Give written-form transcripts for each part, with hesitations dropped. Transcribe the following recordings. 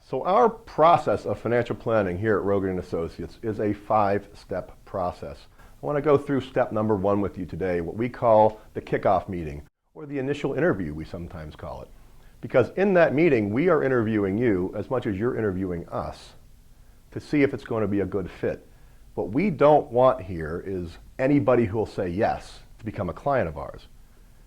So our process of financial planning here at Rogan and Associates is a 5-step process. I want to go through step number 1 with you today, what we call the kickoff meeting, or the initial interview we sometimes call it. Because in that meeting, we are interviewing you as much as you're interviewing us to see if it's going to be a good fit. What we don't want here is anybody who will say yes to become a client of ours.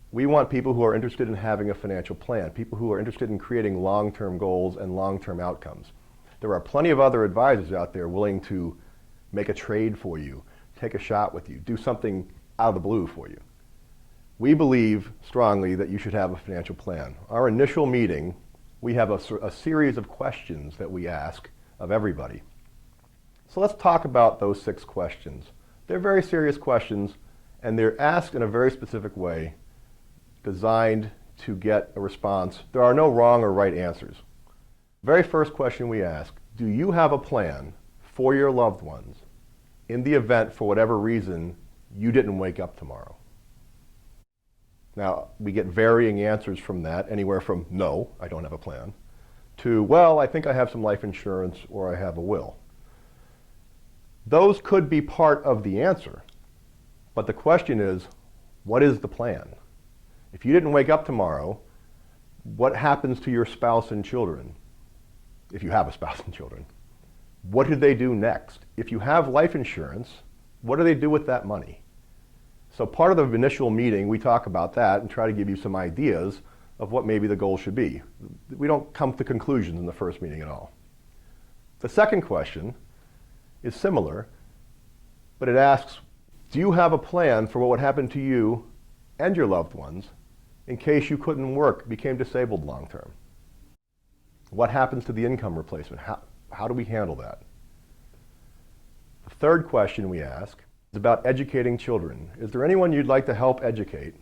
We want people who are interested in having a financial plan, people who are interested in creating long-term goals and long-term outcomes. There are plenty of other advisors out there willing to make a trade for you, take a shot with you, do something out of the blue for you. We believe strongly that you should have a financial plan. Our initial meeting, we have a series of questions that we ask of everybody. So let's talk about those 6 questions. They're very serious questions, and they're asked in a very specific way, designed to get a response. There are no wrong or right answers. Very first question we ask, do you have a plan for your loved ones in the event, for whatever reason, you didn't wake up tomorrow? Now, we get varying answers from that, anywhere from no, I don't have a plan, to, well, I think I have some life insurance or I have a will. Those could be part of the answer, but the question is, what is the plan? If you didn't wake up tomorrow, what happens to your spouse and children? If you have a spouse and children, what do they do next? If you have life insurance, what do they do with that money? So part of the initial meeting, we talk about that and try to give you some ideas of what maybe the goal should be. We don't come to conclusions in the first meeting at all. The second question is similar, but it asks, do you have a plan for what would happen to you and your loved ones in case you couldn't work, became disabled long term? What happens to the income replacement? How do we handle that? The third question we ask is about educating children. Is there anyone you'd like to help educate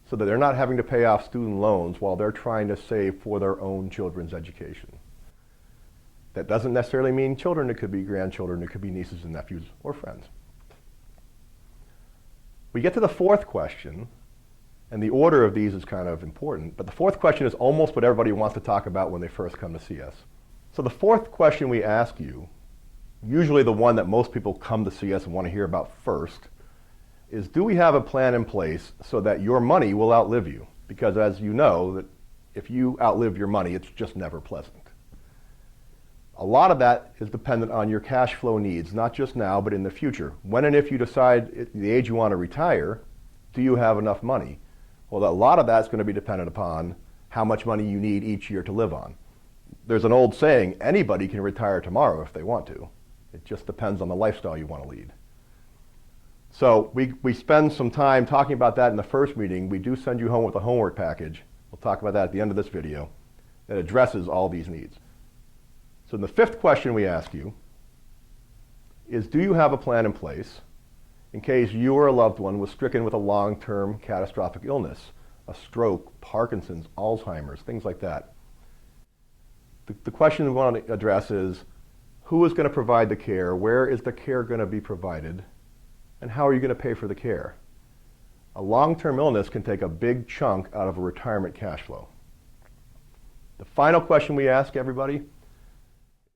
so that they're not having to pay off student loans while they're trying to save for their own children's education? That doesn't necessarily mean children. It could be grandchildren. It could be nieces and nephews or friends. We get to the fourth question, and the order of these is kind of important, but the fourth question is almost what everybody wants to talk about when they first come to see us. So the fourth question we ask you, usually the one that most people come to see us and want to hear about first, is do we have a plan in place so that your money will outlive you? Because as you know, that if you outlive your money, it's just never pleasant. A lot of that is dependent on your cash flow needs, not just now, but in the future. When and if you decide at the age you want to retire, do you have enough money? Well, a lot of that's going to be dependent upon how much money you need each year to live on. There's an old saying, anybody can retire tomorrow if they want to. It just depends on the lifestyle you want to lead. So we spend some time talking about that in the first meeting. We do send you home with a homework package. We'll talk about that at the end of this video that addresses all these needs. So the fifth question we ask you is, do you have a plan in place in case you or a loved one was stricken with a long-term catastrophic illness, a stroke, Parkinson's, Alzheimer's, things like that? The question we want to address is, who is going to provide the care? Where is the care going to be provided? And how are you going to pay for the care? A long-term illness can take a big chunk out of a retirement cash flow. The final question we ask everybody,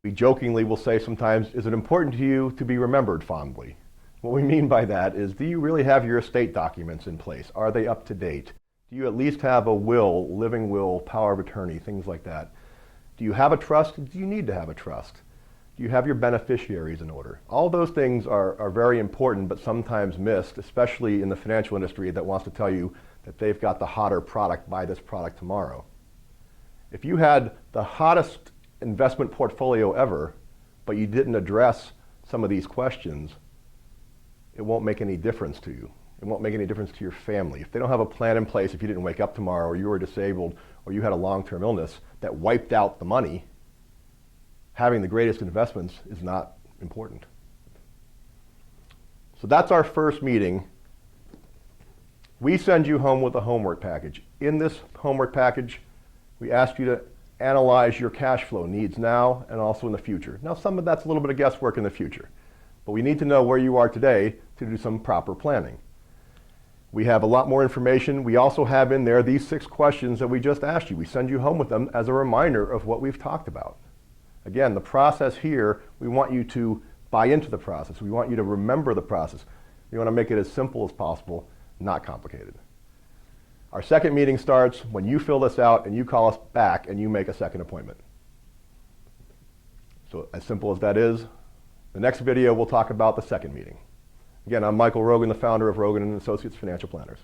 we jokingly will say sometimes, is it important to you to be remembered fondly? What we mean by that is, do you really have your estate documents in place? Are they up to date? Do you at least have a will, living will, power of attorney, things like that? Do you have a trust? Do you need to have a trust? Do you have your beneficiaries in order? All those things are very important, but sometimes missed, especially in the financial industry that wants to tell you that they've got the hotter product, buy this product tomorrow. If you had the hottest investment portfolio ever, but you didn't address some of these questions, it won't make any difference to you. It won't make any difference to your family. If they don't have a plan in place, if you didn't wake up tomorrow, or you were disabled, or you had a long-term illness that wiped out the money, having the greatest investments is not important. So that's our first meeting. We send you home with a homework package. In this homework package, we ask you to analyze your cash flow needs now and also in the future. Now, some of that's a little bit of guesswork in the future, but we need to know where you are today to do some proper planning. We have a lot more information. We also have in there these 6 questions that we just asked you. We send you home with them as a reminder of what we've talked about. Again, the process here, we want you to buy into the process. We want you to remember the process. We want to make it as simple as possible, not complicated. Our second meeting starts when you fill this out and you call us back and you make a second appointment. So as simple as that is, the next video we'll talk about the second meeting. Again, I'm Michael Rogan, the founder of Rogan and Associates Financial Planners.